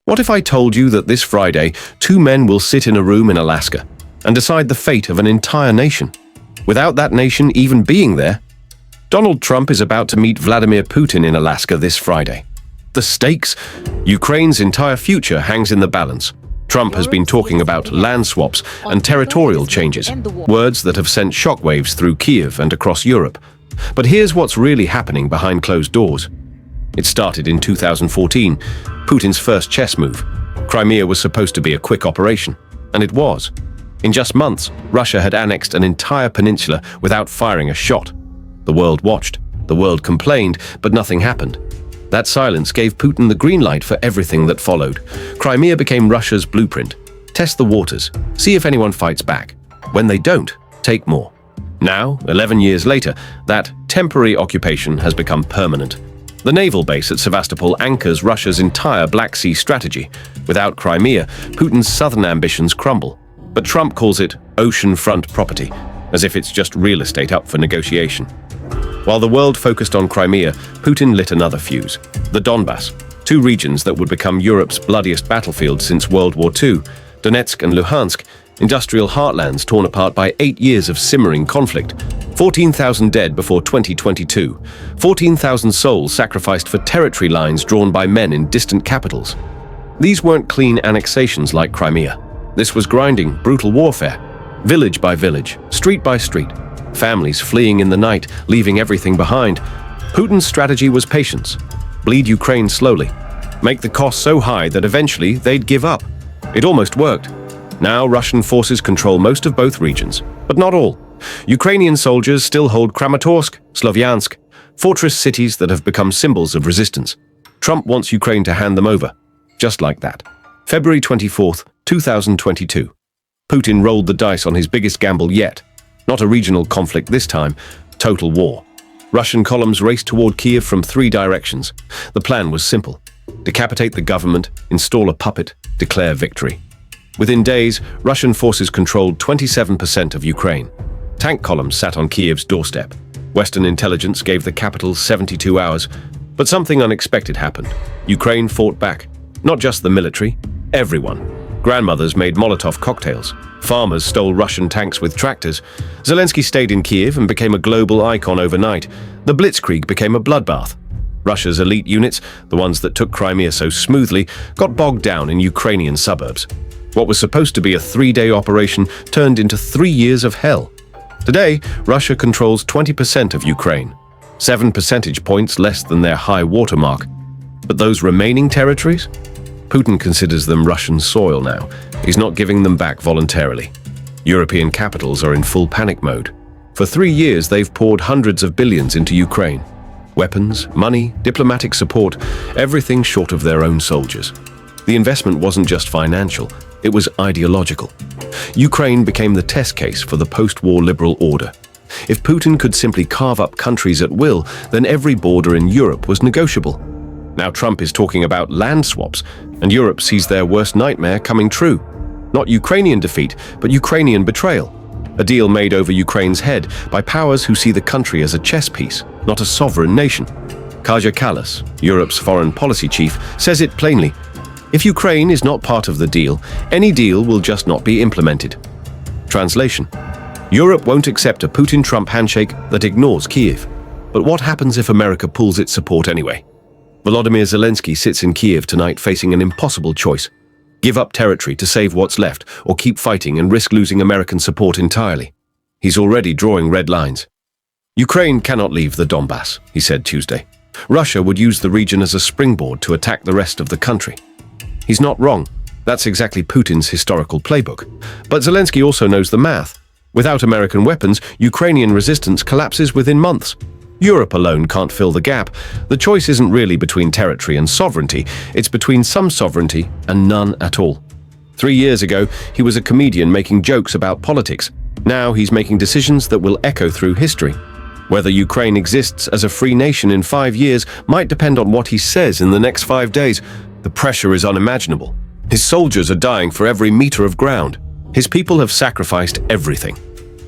What if I told you that this Friday, two men will sit in a room in Alaska and decide the fate of an entire nation, without that nation even being there? Donald Trump is about to meet Vladimir Putin in Alaska this Friday. The stakes? Ukraine's entire future hangs in the balance. Trump has been talking about land swaps and territorial changes, words that have sent shockwaves through Kiev and across Europe. But here's what's really happening behind closed doors. It started in 2014, Putin's first chess move. Crimea was supposed to be a quick operation, and it was. In just months, Russia had annexed an entire peninsula without firing a shot. The world watched, the world complained, but nothing happened. That silence gave Putin the green light for everything that followed. Crimea became Russia's blueprint. Test the waters, see if anyone fights back. When they don't, take more. Now, 11 years later, that temporary occupation has become permanent. The naval base at Sevastopol anchors Russia's entire Black Sea strategy. Without Crimea, Putin's southern ambitions crumble. But Trump calls it oceanfront property, as if it's just real estate up for negotiation. While the world focused on Crimea, Putin lit another fuse. The Donbas, two regions that would become Europe's bloodiest battlefield since World War II, Donetsk and Luhansk, industrial heartlands torn apart by 8 years of simmering conflict, 14,000 dead before 2022, 14,000 souls sacrificed for territory lines drawn by men in distant capitals. These weren't clean annexations like Crimea. This was grinding, brutal warfare, village by village, street by street, families fleeing in the night, leaving everything behind. Putin's strategy was patience. Bleed Ukraine slowly. Make the cost so high that eventually they'd give up. It almost worked. Now Russian forces control most of both regions, but not all. Ukrainian soldiers still hold Kramatorsk, Slovyansk, fortress cities that have become symbols of resistance. Trump wants Ukraine to hand them over, just like that. February 24th, 2022. Putin rolled the dice on his biggest gamble yet. Not a regional conflict this time, total war. Russian columns raced toward Kiev from 3 directions. The plan was simple. Decapitate the government, install a puppet, declare victory. Within days, Russian forces controlled 27% of Ukraine. Tank columns sat on Kiev's doorstep. Western intelligence gave the capital 72 hours. But something unexpected happened. Ukraine fought back. Not just the military, everyone. Grandmothers made Molotov cocktails. Farmers stole Russian tanks with tractors. Zelensky stayed in Kiev and became a global icon overnight. The Blitzkrieg became a bloodbath. Russia's elite units, the ones that took Crimea so smoothly, got bogged down in Ukrainian suburbs. What was supposed to be a 3-day operation turned into 3 years of hell. Today, Russia controls 20% of Ukraine, 7 percentage points less than their high watermark. But those remaining territories? Putin considers them Russian soil now. He's not giving them back voluntarily. European capitals are in full panic mode. For 3 years, they've poured hundreds of billions into Ukraine. Weapons, money, diplomatic support, everything short of their own soldiers. The investment wasn't just financial, it was ideological. Ukraine became the test case for the post-war liberal order. If Putin could simply carve up countries at will, then every border in Europe was negotiable. Now Trump is talking about land swaps, and Europe sees their worst nightmare coming true. Not Ukrainian defeat, but Ukrainian betrayal. A deal made over Ukraine's head by powers who see the country as a chess piece, not a sovereign nation. Kaja Kallas, Europe's foreign policy chief, says it plainly. If Ukraine is not part of the deal, any deal will just not be implemented. Translation: Europe won't accept a Putin-Trump handshake that ignores Kiev. But what happens if America pulls its support anyway? Volodymyr Zelensky sits in Kiev tonight facing an impossible choice. Give up territory to save what's left, or keep fighting and risk losing American support entirely. He's already drawing red lines. Ukraine cannot leave the Donbas, he said Tuesday. Russia would use the region as a springboard to attack the rest of the country. He's not wrong. That's exactly Putin's historical playbook. But Zelensky also knows the math. Without American weapons, Ukrainian resistance collapses within months. Europe alone can't fill the gap. The choice isn't really between territory and sovereignty. It's between some sovereignty and none at all. 3 years ago, he was a comedian making jokes about politics. Now he's making decisions that will echo through history. Whether Ukraine exists as a free nation in 5 years might depend on what he says in the next 5 days. The pressure is unimaginable. His soldiers are dying for every meter of ground. His people have sacrificed everything.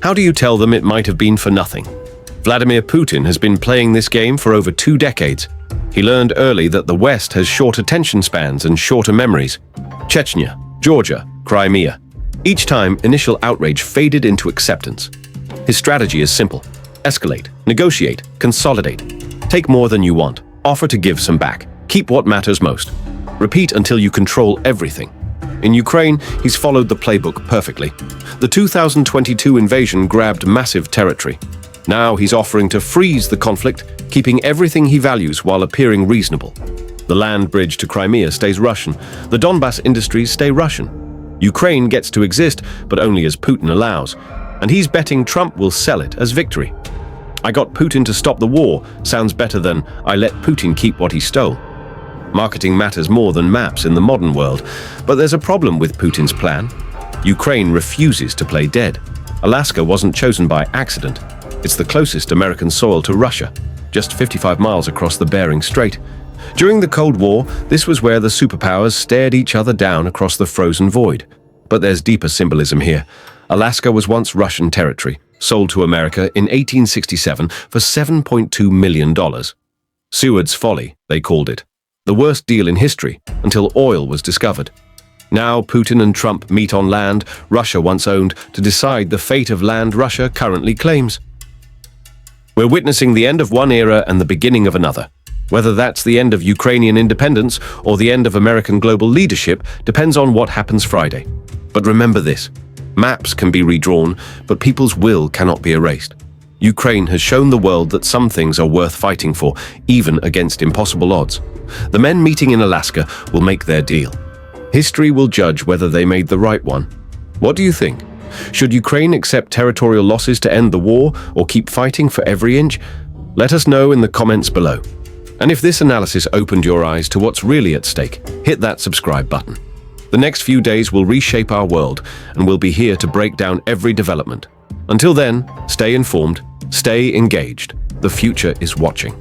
How do you tell them it might have been for nothing? Vladimir Putin has been playing this game for over 2 decades. He learned early that the West has short attention spans and shorter memories. Chechnya, Georgia, Crimea. Each time, initial outrage faded into acceptance. His strategy is simple. Escalate, negotiate, consolidate. Take more than you want. Offer to give some back. Keep what matters most. Repeat until you control everything. In Ukraine, he's followed the playbook perfectly. The 2022 invasion grabbed massive territory. Now he's offering to freeze the conflict, keeping everything he values while appearing reasonable. The land bridge to Crimea stays Russian. The Donbas industries stay Russian. Ukraine gets to exist, but only as Putin allows. And he's betting Trump will sell it as victory. "I got Putin to stop the war" sounds better than "I let Putin keep what he stole." Marketing matters more than maps in the modern world, but there's a problem with Putin's plan. Ukraine refuses to play dead. Alaska wasn't chosen by accident. It's the closest American soil to Russia, just 55 miles across the Bering Strait. During the Cold War, this was where the superpowers stared each other down across the frozen void. But there's deeper symbolism here. Alaska was once Russian territory, sold to America in 1867 for $7.2 million. Seward's Folly, they called it. The worst deal in history, until oil was discovered. Now Putin and Trump meet on land Russia once owned to decide the fate of land Russia currently claims. We're witnessing the end of one era and the beginning of another. Whether that's the end of Ukrainian independence or the end of American global leadership depends on what happens Friday. But remember this, maps can be redrawn, but people's will cannot be erased. Ukraine has shown the world that some things are worth fighting for, even against impossible odds. The men meeting in Alaska will make their deal. History will judge whether they made the right one. What do you think? Should Ukraine accept territorial losses to end the war or keep fighting for every inch? Let us know in the comments below. And if this analysis opened your eyes to what's really at stake, hit that subscribe button. The next few days will reshape our world, and we'll be here to break down every development. Until then, stay informed, stay engaged. The future is watching.